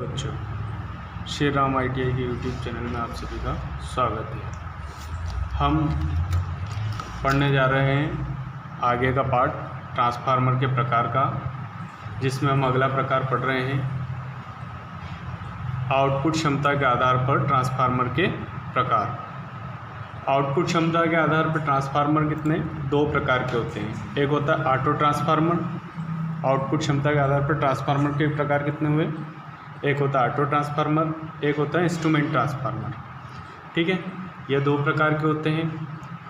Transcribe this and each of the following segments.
बच्चों, श्री राम ITI के YouTube channel में आप सभी का स्वागत है। हम पढ़ने जा रहे हैं आगे का पार्ट ट्रांसफार्मर के प्रकार का, जिसमें हम अगला प्रकार पढ़ रहे हैं आउटपुट क्षमता के आधार पर ट्रांसफार्मर के प्रकार। आउटपुट क्षमता के आधार पर ट्रांसफार्मर कितने दो प्रकार के होते हैं। एक होता है ऑटो ट्रांसफार्मर। आउटपुट क्षमता के आधार पर ट्रांसफार्मर के प्रकार कितने हुए, एक होता है ऑटो ट्रांसफार्मर, एक होता है इंस्ट्रूमेंट ट्रांसफार्मर। ठीक है, ये दो प्रकार के होते हैं।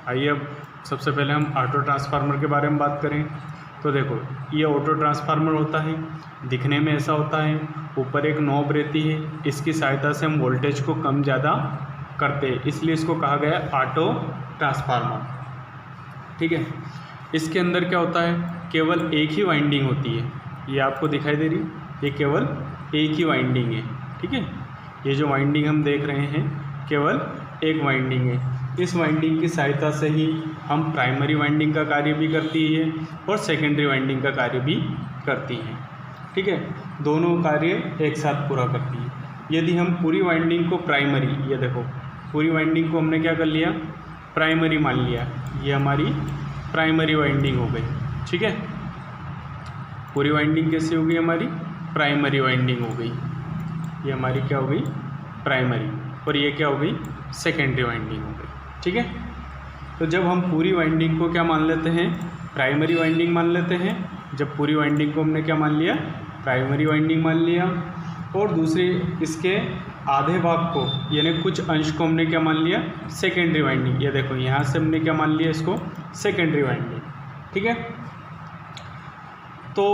आइए अब सबसे पहले हम ऑटो ट्रांसफार्मर के बारे में बात करें। तो देखो, ये ऑटो ट्रांसफार्मर होता है, दिखने में ऐसा होता है, ऊपर एक नॉब रहती है, इसकी सहायता से हम वोल्टेज को कम ज़्यादा करते हैं, इसलिए इसको कहा गया ऑटो ट्रांसफार्मर। ठीक है, इसके अंदर क्या होता है, केवल एक ही वाइंडिंग होती है। ये आपको दिखाई दे रही, ये केवल एक ही वाइंडिंग है। ठीक है, ये जो वाइंडिंग हम देख रहे हैं केवल एक वाइंडिंग है। इस वाइंडिंग की सहायता से ही हम प्राइमरी वाइंडिंग का कार्य भी करती है और सेकेंडरी वाइंडिंग का कार्य भी करती है। ठीक है, दोनों कार्य एक साथ पूरा करती है। यदि हम पूरी वाइंडिंग को प्राइमरी, ये देखो पूरी वाइंडिंग को हमने क्या कर लिया, प्राइमरी मान लिया, ये हमारी प्राइमरी वाइंडिंग हो गई। ठीक है, पूरी वाइंडिंग कैसी हो गई, हमारी प्राइमरी वाइंडिंग हो गई। ये हमारी क्या हो गई, प्राइमरी, और ये क्या हो गई, सेकेंडरी वाइंडिंग हो गई। ठीक है, तो जब हम पूरी वाइंडिंग को क्या मान लेते हैं, प्राइमरी वाइंडिंग मान लेते हैं। जब पूरी वाइंडिंग को हमने क्या मान लिया, प्राइमरी वाइंडिंग मान लिया, और दूसरी इसके आधे भाग को यानी कुछ अंश को हमने क्या मान लिया, सेकेंडरी वाइंडिंग। ये देखो यहाँ से हमने क्या मान लिया, इसको सेकेंडरी वाइंडिंग। ठीक है, तो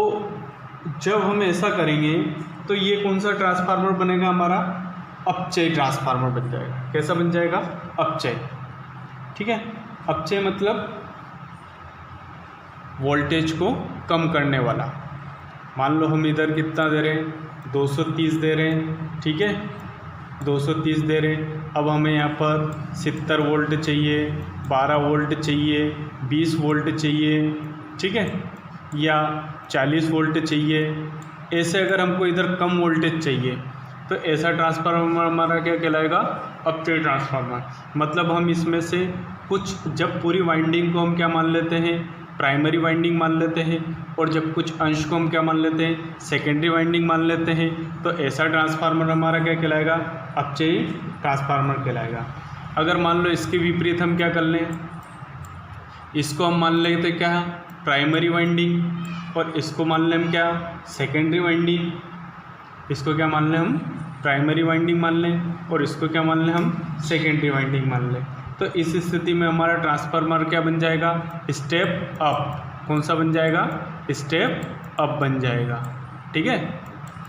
जब हम ऐसा करेंगे तो ये कौन सा ट्रांसफार्मर बनेगा, हमारा अपचय ट्रांसफार्मर बन जाएगा। कैसा बन जाएगा, अपचय। ठीक है, अपचय मतलब वोल्टेज को कम करने वाला। मान लो हम इधर कितना दे रहे हैं, 230 दे रहे हैं। ठीक है, 230 दे रहे हैं। अब हमें यहाँ पर 70 वोल्ट चाहिए, 12 वोल्ट चाहिए, 20 वोल्ट चाहिए। ठीक है, या 40 वोल्ट चाहिए। ऐसे अगर हमको इधर कम वोल्टेज चाहिए तो ऐसा ट्रांसफार्मर हमारा क्या कहलाएगा, अपचय ट्रांसफार्मर। मतलब हम इसमें से कुछ, जब पूरी वाइंडिंग को हम क्या मान लेते हैं, प्राइमरी वाइंडिंग मान लेते हैं, और जब कुछ अंश को हम क्या मान लेते हैं, सेकेंडरी वाइंडिंग मान लेते हैं, तो ऐसा ट्रांसफार्मर हमारा क्या कहलाएगा, अपचयी ट्रांसफार्मर कहलाएगा। अगर मान लो इसके विपरीत हम क्या कर लें, इसको हम मान लेते क्या, प्राइमरी वाइंडिंग, और इसको मान लें हम क्या, सेकेंडरी वाइंडिंग। इसको क्या मान लें हम, प्राइमरी वाइंडिंग मान लें, और इसको क्या मान लें हम, सेकेंडरी वाइंडिंग मान लें। तो इस स्थिति में हमारा ट्रांसफार्मर क्या बन जाएगा, स्टेप अप। कौन सा बन जाएगा, स्टेप अप बन जाएगा। ठीक है,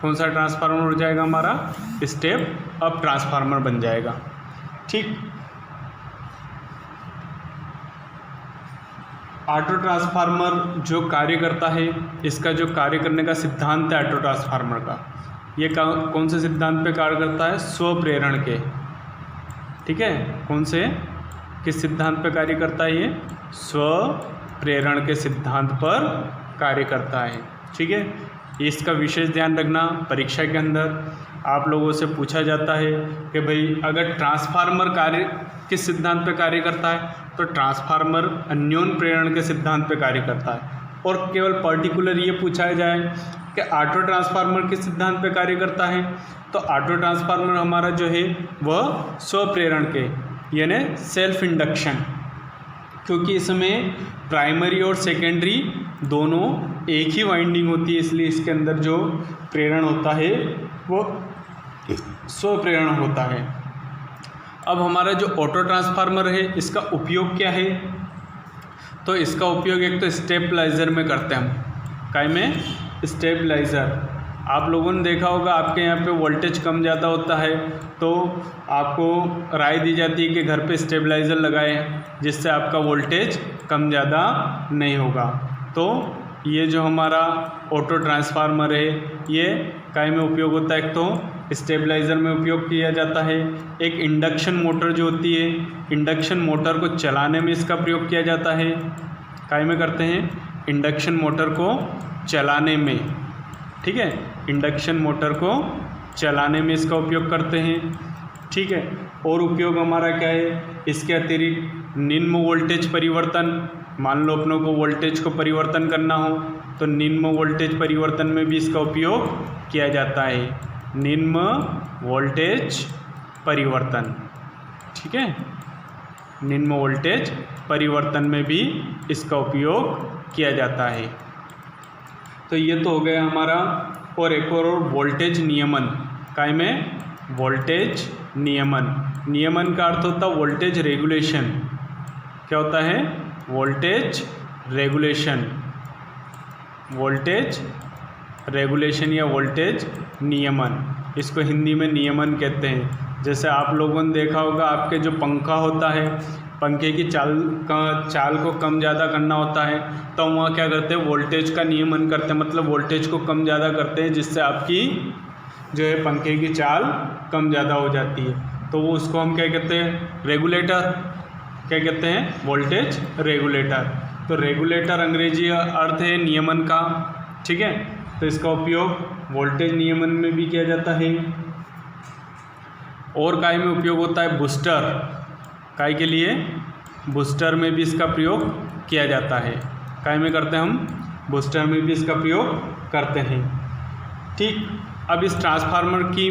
कौन सा ट्रांसफार्मर हो जाएगा हमारा, स्टेप अप ट्रांसफार्मर बन जाएगा। ठीक, ऑटो ट्रांसफार्मर जो कार्य करता है, इसका जो कार्य करने का सिद्धांत है ऑटो ट्रांसफार्मर का, ये कौन से सिद्धांत पे कार्य करता है, स्वप्रेरण के। ठीक है, कौन से, किस सिद्धांत पे कार्य करता है, ये स्वप्रेरण के सिद्धांत पर कार्य करता है। ठीक है, इसका विशेष ध्यान रखना, परीक्षा के अंदर आप लोगों से पूछा जाता है कि भाई अगर ट्रांसफार्मर कार्य किस सिद्धांत पे कार्य करता है, तो ट्रांसफार्मर अन्योन प्रेरण के सिद्धांत पे कार्य करता है। और केवल पर्टिकुलर ये पूछा जाए कि ऑटो ट्रांसफार्मर किस सिद्धांत पे कार्य करता है, तो ऑटो ट्रांसफार्मर हमारा जो है वह स्वप्रेरण के यानी सेल्फ इंडक्शन, क्योंकि इसमें प्राइमरी और सेकेंडरी दोनों एक ही वाइंडिंग होती है, इसलिए इसके अंदर जो प्रेरण होता है वो स्वप्रेरण होता है। अब हमारा जो ऑटो ट्रांसफार्मर है, इसका उपयोग क्या है, तो इसका उपयोग एक तो स्टेबलाइज़र में करते हैं हम। काय में, स्टेबलाइज़र। आप लोगों ने देखा होगा, आपके यहाँ पे वोल्टेज कम ज़्यादा होता है तो आपको राय दी जाती है कि घर पे स्टेबलाइज़र लगाएं, जिससे आपका वोल्टेज कम ज़्यादा नहीं होगा। तो ये जो हमारा ऑटो ट्रांसफार्मर है, ये काय में उपयोग होता है, एक तो स्टेबलाइज़र में उपयोग किया जाता है। एक इंडक्शन मोटर जो होती है, इंडक्शन मोटर को चलाने में इसका प्रयोग किया जाता है। काय में करते हैं, इंडक्शन मोटर को चलाने में। ठीक है, इंडक्शन मोटर को चलाने में इसका उपयोग करते हैं। ठीक है, और उपयोग हमारा क्या है, इसके अतिरिक्त निम्न वोल्टेज परिवर्तन, मान लो अपनों को वोल्टेज को परिवर्तन करना हो तो निम्न वोल्टेज परिवर्तन में भी इसका उपयोग किया जाता है, निम्न वोल्टेज परिवर्तन। ठीक है, निम्न वोल्टेज परिवर्तन में भी इसका उपयोग किया जाता है। तो ये तो हो गया हमारा। और एक और वोल्टेज नियमन, काय में वोल्टेज नियमन। नियमन का अर्थ होता है वोल्टेज रेगुलेशन। क्या होता है, वोल्टेज रेगुलेशन, वोल्टेज रेगुलेशन या वोल्टेज नियमन, इसको हिंदी में नियमन कहते हैं। जैसे आप लोगों ने देखा होगा, आपके जो पंखा होता है, पंखे की चाल को कम ज़्यादा करना होता है तो वहाँ क्या करते हैं, वोल्टेज का नियमन करते हैं, मतलब वोल्टेज को कम ज़्यादा करते हैं जिससे आपकी जो है पंखे की चाल कम ज़्यादा हो जाती है। तो वो उसको हम क्या कहते हैं, रेगुलेटर। क्या कहते हैं, वोल्टेज रेगुलेटर। तो रेगुलेटर अंग्रेजी अर्थ है नियमन का। ठीक है, तो इसका उपयोग वोल्टेज नियमन में भी किया जाता है। और काय में उपयोग होता है, बूस्टर। काय के लिए, बूस्टर में भी इसका प्रयोग किया जाता है। काय में करते हैं हम, बूस्टर में भी इसका प्रयोग करते हैं। ठीक, अब इस ट्रांसफार्मर की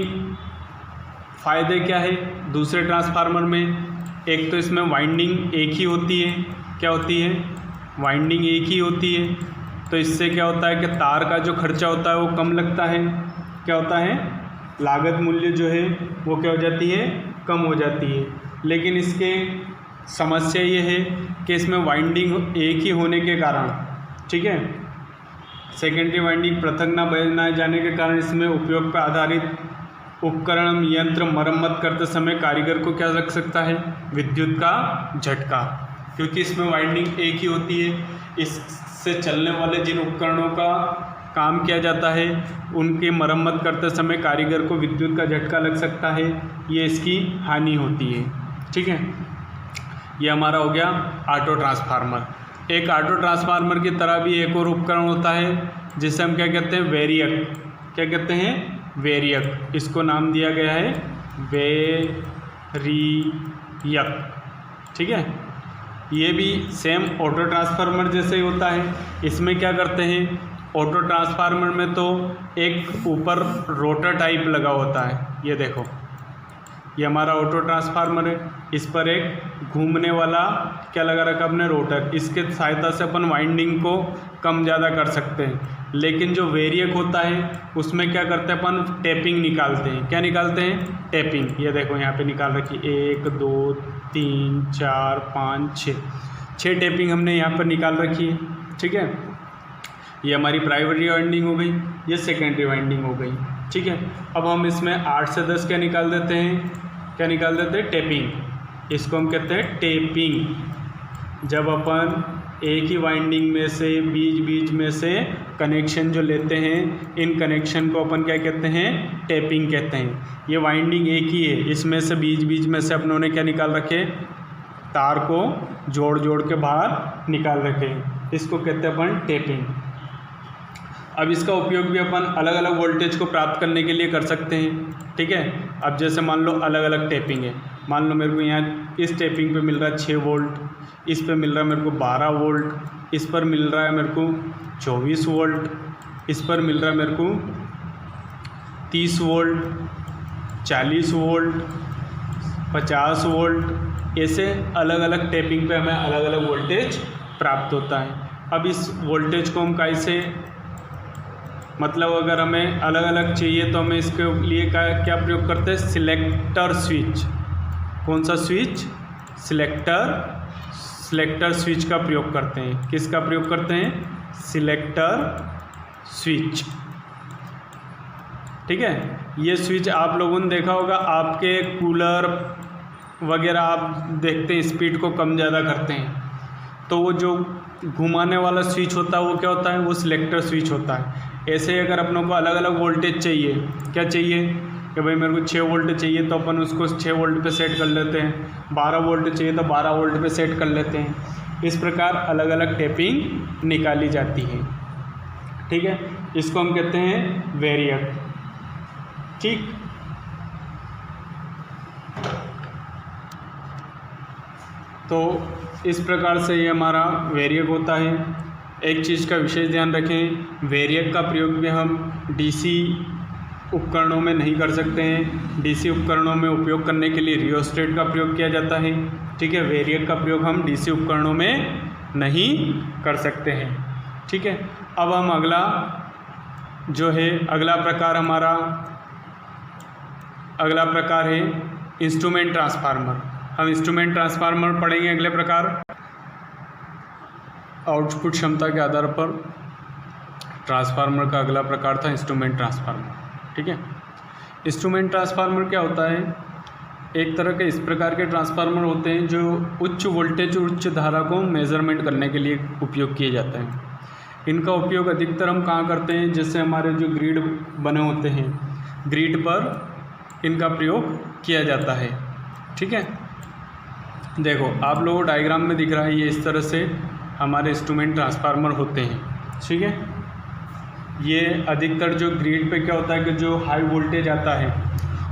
फ़ायदे क्या है दूसरे ट्रांसफार्मर में। एक तो इसमें वाइंडिंग एक ही होती है। क्या होती है, वाइंडिंग एक ही होती है। तो इससे क्या होता है कि तार का जो खर्चा होता है वो कम लगता है। क्या होता है, लागत मूल्य जो है वो क्या हो जाती है, कम हो जाती है। लेकिन इसके समस्या ये है कि इसमें वाइंडिंग एक ही होने के कारण, ठीक है, सेकेंडरी वाइंडिंग पृथक न बनाए जाने के कारण इसमें उपयोग पर आधारित उपकरण यंत्र मरम्मत करते समय कारीगर को क्या लग सकता है, विद्युत का झटका। क्योंकि इसमें वाइंडिंग एक ही होती है, इससे चलने वाले जिन उपकरणों का काम किया जाता है उनकी मरम्मत करते समय कारीगर को विद्युत का झटका लग सकता है, ये इसकी हानि होती है। ठीक है, ये हमारा हो गया ऑटो ट्रांसफार्मर। एक ऑटो ट्रांसफार्मर की तरह भी एक और उपकरण होता है जिसे हम क्या कहते हैं, वेरियक। क्या कहते हैं, वेरियक। इसको नाम दिया गया है वेरियक। ठीक है, ये भी सेम ऑटो ट्रांसफार्मर जैसे ही होता है। इसमें क्या करते हैं, ऑटो ट्रांसफार्मर में तो एक ऊपर रोटर टाइप लगा होता है। ये देखो, ये हमारा ऑटो ट्रांसफार्मर है, इस पर एक घूमने वाला क्या लगा रखा अपने, रोटर। इसके सहायता से अपन वाइंडिंग को कम ज़्यादा कर सकते हैं। लेकिन जो वेरियक होता है उसमें क्या करते हैं अपन, टैपिंग निकालते हैं। क्या निकालते हैं, टैपिंग। ये देखो यहाँ पे निकाल रखी, 1 2 3 4 5 6 टैपिंग हमने यहाँ पर निकाल रखी है। ठीक है, ये हमारी प्राइमरी वाइंडिंग हो गई, ये सेकेंडरी वाइंडिंग हो गई। ठीक है, अब हम इसमें 8 से 10 क्या निकाल देते हैं, क्या निकाल देते हैं, टैपिंग। इसको हम कहते हैं टैपिंग। जब अपन एक ही वाइंडिंग में से बीच में से कनेक्शन जो लेते हैं, इन कनेक्शन को अपन क्या कहते हैं, टैपिंग कहते हैं। ये वाइंडिंग एक ही है, इसमें से बीच में से अपनों ने क्या निकाल रखे, तार को जोड़ के बाहर निकाल रखे, इसको कहते हैं अपन टैपिंग। अब इसका उपयोग भी अपन अलग अलग वोल्टेज को प्राप्त करने के लिए कर सकते हैं। ठीक है, अब जैसे मान लो अलग अलग टैपिंग है, मान लो मेरे को यहाँ इस टैपिंग पे मिल रहा है 6 वोल्ट, इस पे मिल रहा है मेरे को 12 वोल्ट, इस पर मिल रहा है मेरे को 24 वोल्ट, इस पर मिल रहा है मेरे को 30 वोल्ट, 40 वोल्ट, 50 वोल्ट। ऐसे अलग अलग टैपिंग पे हमें अलग अलग वोल्टेज प्राप्त होता है। अब इस वोल्टेज को हम कैसे, मतलब अगर हमें अलग अलग चाहिए तो हमें इसके लिए क्या प्रयोग करते हैं, सिलेक्टर स्विच। कौन सा स्विच, सिलेक्टर स्विच का प्रयोग करते हैं। किसका प्रयोग करते हैं, सिलेक्टर स्विच। ठीक है, ये स्विच आप लोगों ने देखा होगा, आपके कूलर वगैरह आप देखते हैं स्पीड को कम ज़्यादा करते हैं, तो वो जो घुमाने वाला स्विच होता है वो क्या होता है, वो सिलेक्टर स्विच होता है। ऐसे ही अगर अपनों को अलग अलग वोल्टेज चाहिए, क्या चाहिए कि भाई मेरे को 6 वोल्ट चाहिए तो अपन उसको 6 वोल्ट पे सेट कर लेते हैं, 12 वोल्ट चाहिए तो 12 वोल्ट पे सेट कर लेते हैं। इस प्रकार अलग अलग टैपिंग निकाली जाती है। ठीक है, इसको हम कहते हैं वेरियक। ठीक, तो इस प्रकार से ये हमारा वेरिएक होता है। एक चीज़ का विशेष ध्यान रखें, वेरिएक का प्रयोग भी हम डीसी उपकरणों में नहीं कर सकते हैं। डीसी उपकरणों में उपयोग करने के लिए रियोस्टेट का प्रयोग किया जाता है, ठीक है। वेरिएक का प्रयोग हम डीसी उपकरणों में नहीं कर सकते हैं, ठीक है। अब हम अगला प्रकार है इंस्ट्रूमेंट ट्रांसफार्मर। हम इंस्ट्रूमेंट ट्रांसफार्मर पढ़ेंगे अगले प्रकार। आउटपुट क्षमता के आधार पर ट्रांसफार्मर का अगला प्रकार था इंस्ट्रूमेंट ट्रांसफार्मर, ठीक है। इंस्ट्रूमेंट ट्रांसफार्मर क्या होता है? एक तरह के इस प्रकार के ट्रांसफार्मर होते हैं जो उच्च वोल्टेज और उच्च धारा को मेज़रमेंट करने के लिए उपयोग किए जाते हैं। इनका उपयोग अधिकतर हम कहाँ करते हैं? जैसे हमारे जो ग्रिड बने होते हैं, ग्रिड पर इनका प्रयोग किया जाता है, ठीक है। देखो आप लोगों को डायग्राम में दिख रहा है, ये इस तरह से हमारे इंस्ट्रूमेंट ट्रांसफार्मर होते हैं, ठीक है। ये अधिकतर जो ग्रिड पे क्या होता है कि जो हाई वोल्टेज आता है,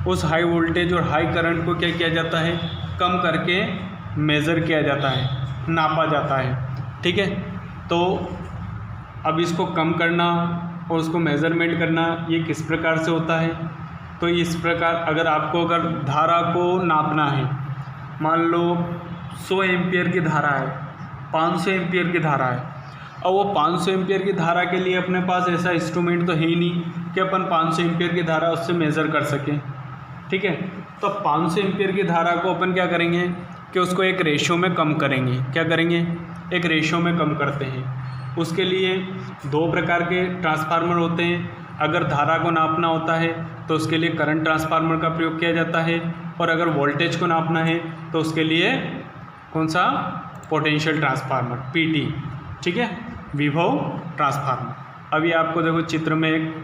उस हाई वोल्टेज और हाई करंट को क्या किया जाता है? कम करके मेज़र किया जाता है, नापा जाता है, ठीक है। तो अब इसको कम करना और उसको मेज़रमेंट करना ये किस प्रकार से होता है? तो इस प्रकार अगर धारा को नापना है, मान लो 100 एम्पियर की धारा है, 500 एम्पियर की धारा है, और वो 500 एम्पियर की धारा के लिए अपने पास ऐसा इंस्ट्रूमेंट तो है ही नहीं कि अपन 500 एम्पियर की धारा उससे मेज़र कर सकें, ठीक है। तो 500 एम्पियर की धारा को अपन क्या करेंगे कि उसको एक रेशो में कम करेंगे। क्या करेंगे? एक रेशो में कम करते हैं। उसके लिए दो प्रकार के ट्रांसफार्मर होते हैं। अगर धारा को नापना होता है तो उसके लिए करंट ट्रांसफार्मर का प्रयोग किया जाता है, और अगर वोल्टेज को नापना है तो उसके लिए कौन सा? पोटेंशियल ट्रांसफार्मर, पीटी, ठीक है, विभव ट्रांसफार्मर। अभी आपको देखो चित्र में एक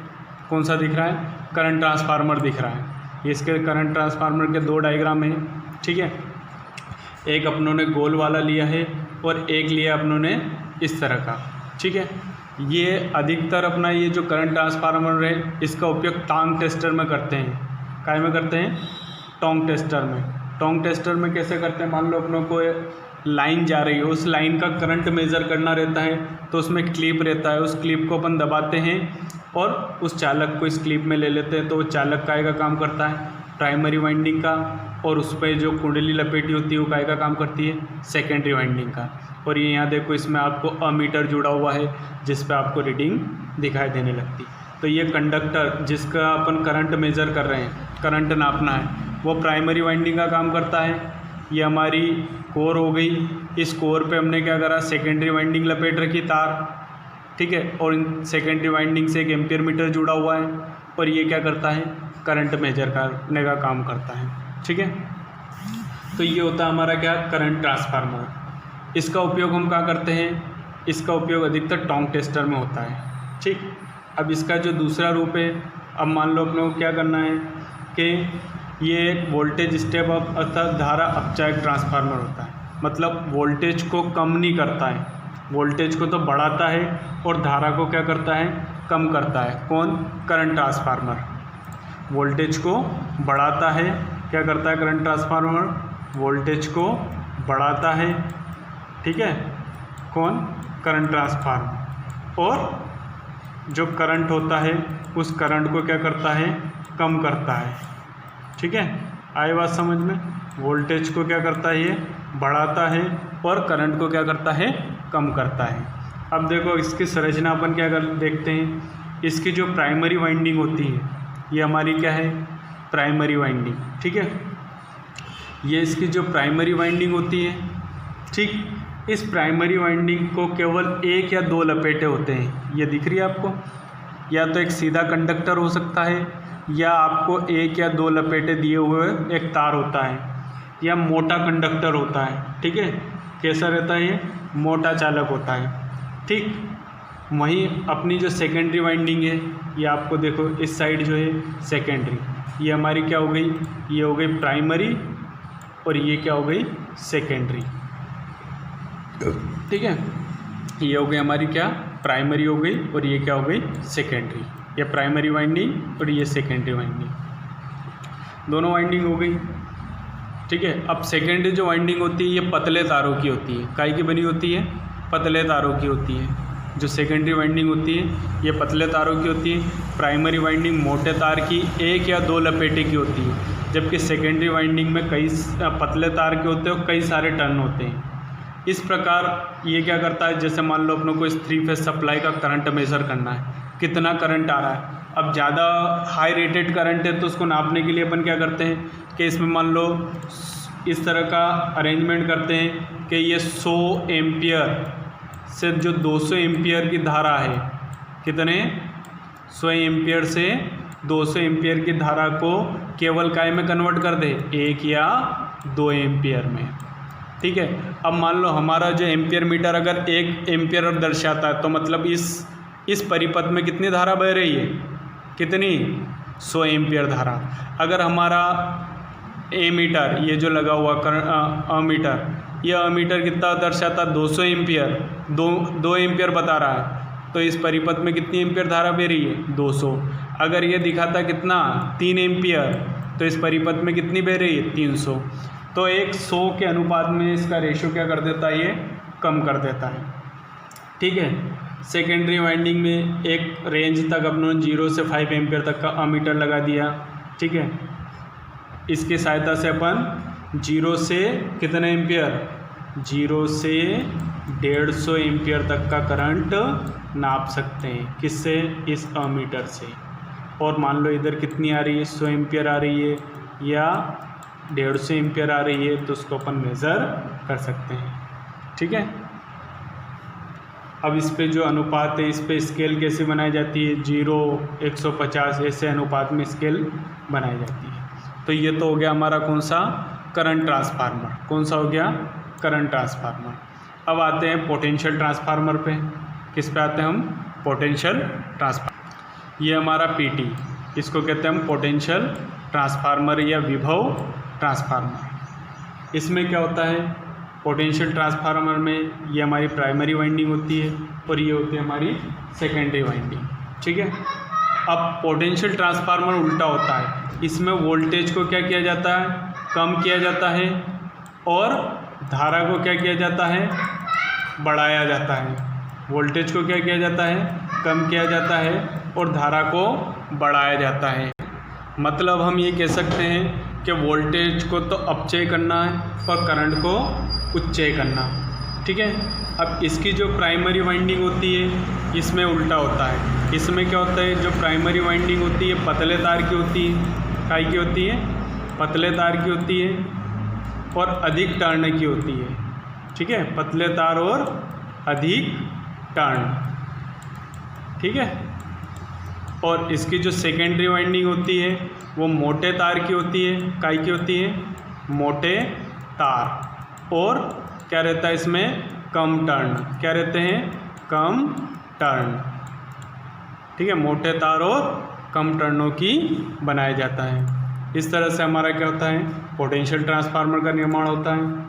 कौन सा दिख रहा है? करंट ट्रांसफार्मर दिख रहा है। इसके करंट ट्रांसफार्मर के दो डायग्राम हैं, ठीक है। एक अपनों ने गोल वाला लिया है और एक लिया अपनों ने इस तरह का, ठीक है। ये अधिकतर अपना ये जो करंट ट्रांसफार्मर है इसका उपयोग टोंग टेस्टर में करते हैं। काय में करते हैं? टोंग टेस्टर में। टोंग टेस्टर में कैसे करते हैं? मान लो अपनों को लाइन जा रही है, उस लाइन का करंट मेज़र करना रहता है, तो उसमें क्लिप रहता है, उस क्लिप को अपन दबाते हैं और उस चालक को इस क्लिप में ले लेते हैं। तो वो चालक काय का काम करता है? प्राइमरी वाइंडिंग का, और उस पर जो कुंडली लपेटी होती है वो काय का काम करती है? सेकेंडरी वाइंडिंग का। और ये यहाँ देखो इसमें आपको अमीटर जुड़ा हुआ है जिस पे आपको रीडिंग दिखाई देने लगती। तो ये कंडक्टर जिसका अपन करंट मेज़र कर रहे हैं, करंट नापना है, वो प्राइमरी वाइंडिंग का काम करता है। ये हमारी कोर हो गई, इस कोर पे हमने क्या करा? सेकेंडरी वाइंडिंग लपेट रखी तार, ठीक है। और इन सेकेंडरी वाइंडिंग से एक एम्पियर मीटर जुड़ा हुआ है, और ये क्या करता है? करंट मेजर करने का काम करता है, ठीक है। तो ये होता है हमारा क्या? Current transformer. इसका उपयोग हम क्या करते हैं? इसका उपयोग अधिकतर टोंग टेस्टर में होता है, ठीक। अब इसका जो दूसरा रूप है, अब मान लो अपने को क्या करना है कि ये एक वोल्टेज स्टेप अप अर्थात धारा अपचायक ट्रांसफार्मर होता है। मतलब वोल्टेज को कम नहीं करता है, वोल्टेज को तो बढ़ाता है और धारा को क्या करता है? कम करता है। कौन? Current transformer. वोल्टेज को बढ़ाता है, क्या करता है करंट ट्रांसफार्मर? वोल्टेज को बढ़ाता है, ठीक है। कौन? Current transformer. और जो करंट होता है उस करंट को क्या करता है? कम करता है, ठीक है। आए बात समझ में? वोल्टेज को क्या करता है? ये बढ़ाता है, और करंट को क्या करता है? कम करता है। अब देखो इसकी संरचना अपन क्या कर देखते हैं। इसकी जो प्राइमरी वाइंडिंग होती है, ये हमारी क्या है? प्राइमरी वाइंडिंग, ठीक है। ये इसकी जो प्राइमरी वाइंडिंग होती है, ठीक, इस प्राइमरी वाइंडिंग को केवल एक या दो लपेटे होते हैं। ये दिख रही है आपको? या तो एक सीधा कंडक्टर हो सकता है, या आपको एक या दो लपेटे दिए हुए एक तार होता है, या मोटा कंडक्टर होता है, ठीक है। कैसा रहता है? ये मोटा चालक होता है, ठीक। वहीं अपनी जो सेकेंडरी वाइंडिंग है, ये आपको देखो इस साइड जो है सेकेंडरी, ये हमारी क्या हो गई? ये हो गई प्राइमरी, और ये क्या हो गई? सेकेंडरी, ठीक है। ये हो गई हमारी क्या? प्राइमरी हो गई, और ये क्या हो गई? सेकेंडरी। ये प्राइमरी वाइंडिंग और ये सेकेंडरी वाइंडिंग, दोनों वाइंडिंग हो गई। ठीक है। अब सेकेंडरी जो वाइंडिंग होती है ये पतले तारों की होती है। काई की बनी होती है? पतले तारों की होती है। जो सेकेंडरी वाइंडिंग होती है ये पतले तारों की होती है। प्राइमरी वाइंडिंग मोटे तार की एक या दो लपेटे की होती है, जबकि सेकेंडरी वाइंडिंग में कई पतले तार के होते हैं और कई सारे टर्न होते हैं। इस प्रकार ये क्या करता है, जैसे मान लो अपनों को इस 3 फेज सप्लाई का करंट मेज़र करना है, कितना करंट आ रहा है। अब ज़्यादा हाई रेटेड करंट है तो उसको नापने के लिए अपन क्या करते हैं कि इसमें मान लो इस तरह का अरेंजमेंट करते हैं कि ये 100 एम्पियर से जो 200 एम्पियर की धारा है, कितने 100 एम्पियर से 200 एम्पियर की धारा को केवल काय में कन्वर्ट कर दे, 1 या 2 एम्पियर में। ठीक है। अब मान लो हमारा जो एम्पियर मीटर अगर 1 एम्पियर दर्शाता है तो मतलब इस परिपथ में कितनी धारा बह रही है, कितनी 100 एम्पियर धारा। अगर हमारा एमीटर ये जो लगा हुआ अमीटर, ये अमीटर कितना दर्शाता 200 एम्पियर, 2 एम्पियर बता रहा है, तो इस परिपथ में कितनी एम्पियर धारा बह रही है 200। अगर ये दिखाता कितना 3 एम्पियर तो इस परिपथ में कितनी बह रही है 300। तो एक 100 के अनुपात में इसका रेशो क्या कर देता है, ये कम कर देता है। ठीक है। सेकेंडरी वाइंडिंग में एक रेंज तक अपनों 0 से 5 एम्पियर तक का अमीटर लगा दिया। ठीक है। इसकी सहायता से अपन 0 से कितने एम्पियर, 0 से 150 एम्पियर तक का करंट नाप सकते हैं। किससे, इस अमीटर से। और मान लो इधर कितनी आ रही है, 100 एम्पियर आ रही है या 150 एम्पियर आ रही है, तो उसको अपन मेज़र कर सकते हैं। ठीक है। अब इस पे जो अनुपात है, इस पे स्केल कैसे बनाई जाती है, 0, 150 ऐसे अनुपात में स्केल बनाई जाती है। तो ये तो हो गया हमारा कौन सा, करंट ट्रांसफार्मर। कौन सा हो गया, करंट ट्रांसफार्मर। अब आते हैं पोटेंशियल ट्रांसफार्मर पे। किस पे आते हैं हम, पोटेंशियल ट्रांसफार्मर। ये हमारा पीटी, इसको कहते हैं हम पोटेंशियल ट्रांसफार्मर या विभव ट्रांसफार्मर। इसमें क्या होता है, पोटेंशियल ट्रांसफार्मर में ये हमारी प्राइमरी वाइंडिंग होती है और ये होती है हमारी सेकेंडरी वाइंडिंग। ठीक है। अब पोटेंशियल ट्रांसफार्मर उल्टा होता है, इसमें वोल्टेज को क्या किया जाता है, कम किया जाता है, और धारा को क्या किया जाता है, बढ़ाया जाता है। वोल्टेज को क्या किया जाता है, कम किया जाता है, और धारा को बढ़ाया जाता है। मतलब हम ये कह सकते हैं कि वोल्टेज को तो अपचय करना है और करंट को उच्चय करना। ठीक है। अब इसकी जो प्राइमरी वाइंडिंग होती है इसमें उल्टा होता है। इसमें क्या होता है, जो प्राइमरी वाइंडिंग होती है पतले तार की होती है। काय की होती है, पतले तार की होती है और अधिक टर्न की होती है। ठीक है। पतले तार और अधिक टर्न। ठीक है। और इसकी जो सेकेंडरी वाइंडिंग होती है वो मोटे तार की होती है। काय की होती है, मोटे तार, और क्या रहता है इसमें, कम टर्न। क्या रहते हैं, कम टर्न। ठीक है। मोटे तार और कम टर्नों की बनाया जाता है। इस तरह से हमारा क्या होता है, पोटेंशियल ट्रांसफार्मर का निर्माण होता है।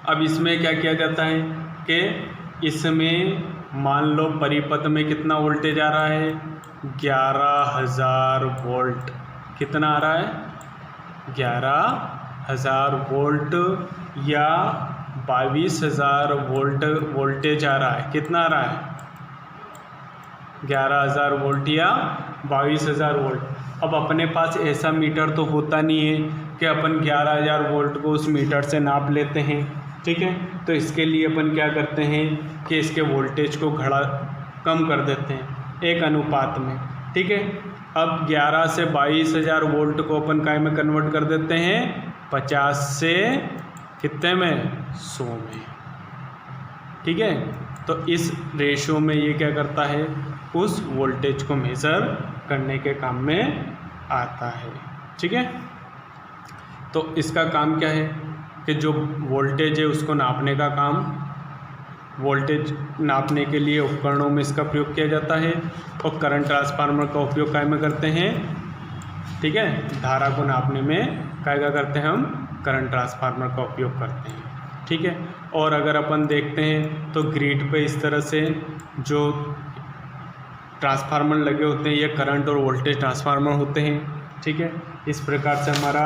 अब इसमें क्या किया जाता है कि इसमें मान लो परिपथ में कितना वोल्टेज आ रहा है, 11,000 वोल्ट। कितना आ रहा है, 11,000 वोल्ट या 22,000 वोल्टेज आ रहा है। कितना आ रहा है, 11,000 वोल्ट या 22,000 वोल्ट। अब अपने पास ऐसा मीटर तो होता नहीं है कि अपन 11,000 वोल्ट को उस मीटर से नाप लेते हैं। ठीक है। तो इसके लिए अपन क्या करते हैं कि इसके वोल्टेज को कम कर देते हैं एक अनुपात में। ठीक है। अब 11 से 22,000 वोल्ट को अपन काय में कन्वर्ट कर देते हैं, 50 से कितने में, 100 में। ठीक है। तो इस रेशो में ये क्या करता है, उस वोल्टेज को मेज़र करने के काम में आता है। ठीक है। तो इसका काम क्या है कि जो वोल्टेज है उसको नापने का काम, वोल्टेज नापने के लिए उपकरणों में इसका प्रयोग किया जाता है। और करंट ट्रांसफार्मर का उपयोग काय में करते हैं, ठीक है, धारा को नापने में काय का करते हैं, हम करंट ट्रांसफार्मर का उपयोग करते हैं। ठीक है। और अगर अपन देखते हैं तो ग्रिड पे इस तरह से जो ट्रांसफार्मर लगे होते हैं ये करंट और वोल्टेज ट्रांसफार्मर होते हैं। ठीक है। इस प्रकार से हमारा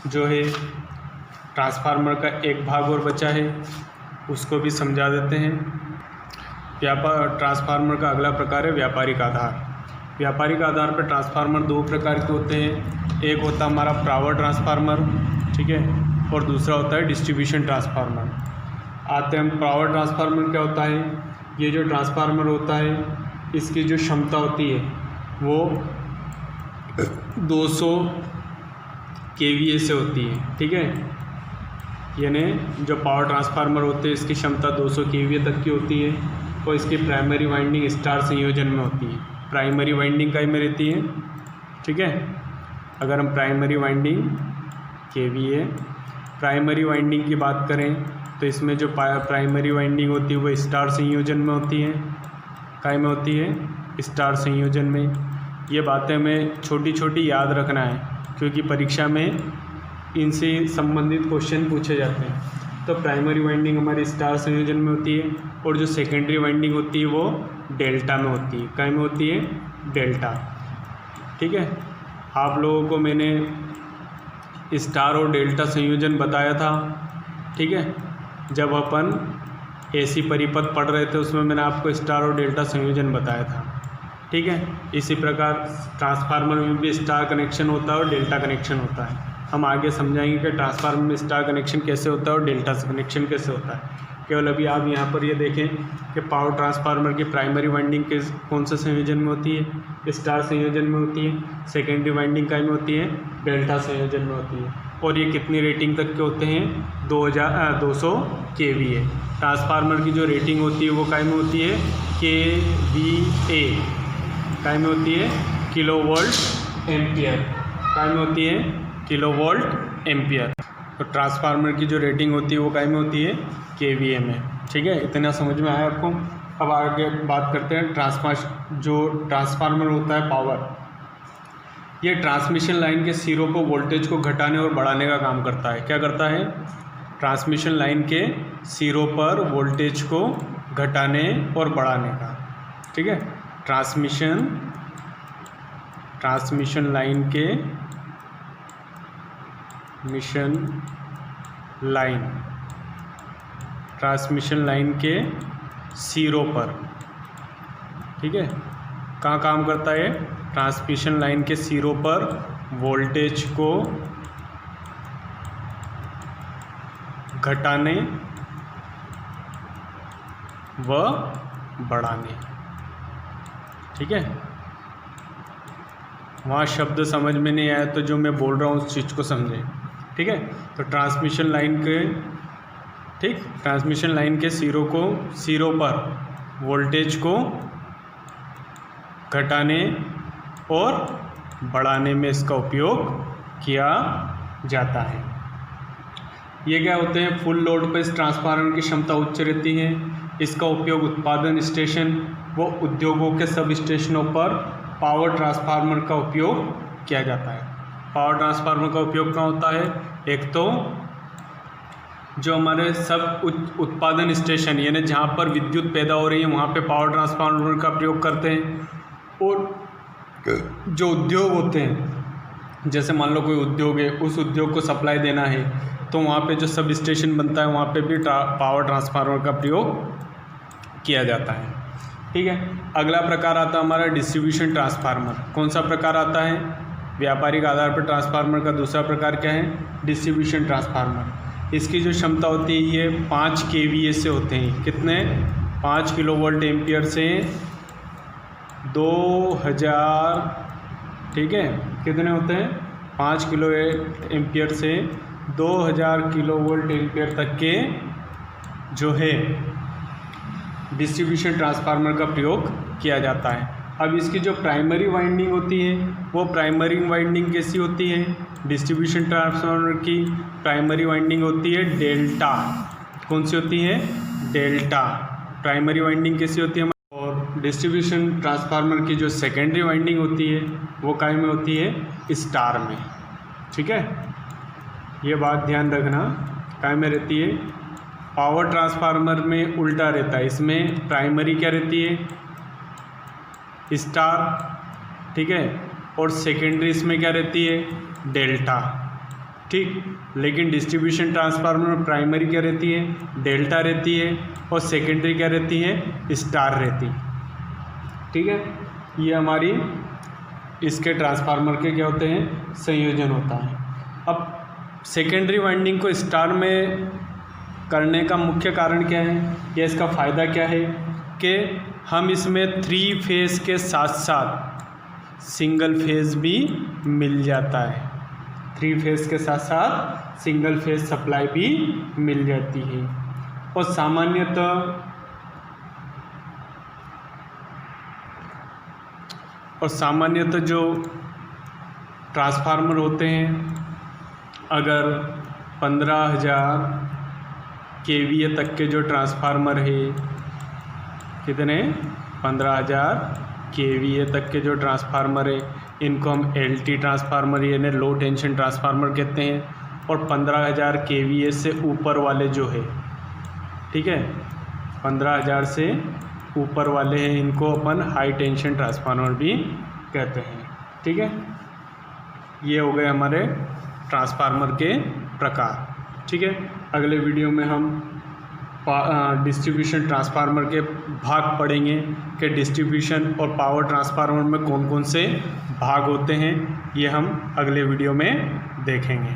जो है ट्रांसफार्मर का एक भाग और बचा है, उसको भी समझा देते हैं। ट्रांसफार्मर का अगला प्रकार है व्यापारिक आधार। व्यापारिक आधार पर ट्रांसफार्मर दो प्रकार के होते हैं। एक होता है हमारा पावर ट्रांसफार्मर, ठीक है, और दूसरा होता है डिस्ट्रीब्यूशन ट्रांसफार्मर। आते हैं हम पावर ट्रांसफार्मर क्या होता है। ये जो ट्रांसफार्मर होता है इसकी जो क्षमता होती है वो 200 kVA से होती है, ठीक है। यानी जो पावर ट्रांसफार्मर होते हैं इसकी क्षमता 200 kVA तक की होती है और इसकी प्राइमरी वाइंडिंग स्टार संयोजन में होती है। प्राइमरी वाइंडिंग कई में रहती है, ठीक है। अगर हम primary winding kVA primary winding की बात करें तो इसमें जो प्राइमरी वाइंडिंग होती है वो स्टार संयोजन में होती है। काय में होती है? स्टार संयोजन में। ये बातें हमें छोटी छोटी याद रखना है क्योंकि परीक्षा में इनसे संबंधित क्वेश्चन पूछे जाते हैं। तो प्राइमरी वाइंडिंग हमारी स्टार संयोजन में होती है और जो सेकेंडरी वाइंडिंग होती है वो डेल्टा में होती है। काय में होती है? डेल्टा, ठीक है। आप लोगों को मैंने स्टार और डेल्टा संयोजन बताया था, ठीक है, जब अपन एसी परिपथ पढ़ रहे थे उसमें मैंने आपको स्टार और डेल्टा संयोजन बताया था, ठीक है। इसी प्रकार ट्रांसफार्मर में भी स्टार कनेक्शन होता है और डेल्टा कनेक्शन होता है। हम आगे समझाएंगे कि ट्रांसफार्मर में स्टार कनेक्शन कैसे होता है और डेल्टा कनेक्शन कैसे होता है। केवल अभी आप यहाँ पर ये देखें कि पावर ट्रांसफार्मर की प्राइमरी वाइंडिंग के कौन से संयोजन में होती है? स्टार संयोजन में होती है। सेकेंडरी वाइंडिंग काय में होती है? डेल्टा संयोजन में होती है। और ये कितनी रेटिंग तक के होते हैं? 200 kVA। ट्रांसफार्मर की जो रेटिंग होती है वो काय में होती है? kVA। काय में होती है? Kilovolt ampere. काय में होती है? Kilovolt ampere. तो ट्रांसफार्मर की जो रेटिंग होती है वो काय में होती है? kVA में, ठीक है। इतना समझ में आया आपको। अब आगे बात करते हैं ट्रांसफार्मर होता है पावर। ये ट्रांसमिशन लाइन के सिरों को वोल्टेज को घटाने और बढ़ाने का काम करता है। क्या करता है? ट्रांसमिशन लाइन के सिरों पर वोल्टेज को घटाने और बढ़ाने का, ठीक है। ट्रांसमिशन लाइन के ट्रांसमिशन लाइन के सिरों पर, ठीक है। कहाँ काम करता है? ट्रांसमिशन लाइन के सिरों पर वोल्टेज को घटाने व बढ़ाने, ठीक है। वहाँ शब्द समझ में नहीं आया तो जो मैं बोल रहा हूँ उस चीज़ को समझें, ठीक है। तो ट्रांसमिशन लाइन के सिरों पर वोल्टेज को घटाने और बढ़ाने में इसका उपयोग किया जाता है। ये क्या होते हैं? फुल लोड पर इस ट्रांसफार्मर की क्षमता उच्च रहती है। इसका उपयोग उत्पादन स्टेशन व उद्योगों के सब स्टेशनों पर पावर ट्रांसफार्मर का उपयोग किया जाता है। पावर ट्रांसफार्मर का उपयोग कहाँ होता है? एक तो जो हमारे सब उत्पादन स्टेशन यानी जहाँ पर विद्युत पैदा हो रही है वहाँ पे पावर ट्रांसफार्मर का प्रयोग करते हैं। और जो उद्योग होते हैं, जैसे मान लो कोई उद्योग है, उस उद्योग को सप्लाई देना है तो वहाँ पे जो सब स्टेशन बनता है वहाँ पे भी पावर ट्रांसफार्मर का प्रयोग किया जाता है, ठीक है। अगला प्रकार आता है हमारा डिस्ट्रीब्यूशन ट्रांसफार्मर। कौन सा प्रकार आता है? व्यापारिक आधार पर ट्रांसफार्मर का दूसरा प्रकार क्या है? Distribution transformer. इसकी जो क्षमता होती है ये 5 kVA से होते हैं। कितने? 5 किलोवोल्ट एम्पियर से 2000, ठीक है। कितने होते हैं? 5 किलो एम्पियर से 2000 किलोवोल्ट एम्पियर तक के जो है डिस्ट्रीब्यूशन ट्रांसफार्मर का प्रयोग किया जाता है। अब इसकी जो प्राइमरी वाइंडिंग होती है वो प्राइमरी वाइंडिंग कैसी होती है? डिस्ट्रीब्यूशन ट्रांसफार्मर की प्राइमरी वाइंडिंग होती है डेल्टा। कौन सी होती है? डेल्टा। प्राइमरी वाइंडिंग कैसी होती है? और डिस्ट्रीब्यूशन ट्रांसफार्मर की जो सेकेंडरी वाइंडिंग होती है वो काय में होती है? स्टार में, ठीक है। ये बात ध्यान रखना, काय में रहती है? पावर ट्रांसफार्मर में उल्टा रहता है। इसमें प्राइमरी क्या रहती है? स्टार, ठीक है। और सेकेंडरी इसमें क्या रहती है? डेल्टा, ठीक। लेकिन डिस्ट्रीब्यूशन ट्रांसफार्मर में प्राइमरी क्या रहती है, डेल्टा रहती है, और सेकेंडरी क्या रहती है, स्टार रहती है। ठीक है, ये हमारी इसके ट्रांसफार्मर के क्या होते हैं, संयोजन होता है। अब सेकेंडरी वाइंडिंग को स्टार में करने का मुख्य कारण क्या है, या इसका फ़ायदा क्या है कि हम इसमें 3 फेज़ के साथ साथ सिंगल फेज़ भी मिल जाता है। 3 फेज़ के साथ साथ सिंगल फेज़ सप्लाई भी मिल जाती है। और सामान्यतः जो ट्रांसफार्मर होते हैं, अगर 15,000 kVA तक के जो ट्रांसफार्मर है, कितने, 15,000 kVA तक के जो ट्रांसफार्मर है, इनको हम LT ट्रांसफार्मर यानी लो टेंशन ट्रांसफार्मर कहते हैं। और 15,000 kVA से ऊपर वाले जो है, ठीक है, 15,000 से ऊपर वाले हैं, इनको अपन हाई टेंशन ट्रांसफार्मर भी कहते हैं। ठीक है, ये हो गए हमारे ट्रांसफार्मर के प्रकार। ठीक है, अगले वीडियो में हम डिस्ट्रीब्यूशन ट्रांसफार्मर के भाग पढ़ेंगे कि डिस्ट्रीब्यूशन और पावर ट्रांसफार्मर में कौन कौन से भाग होते हैं, ये हम अगले वीडियो में देखेंगे।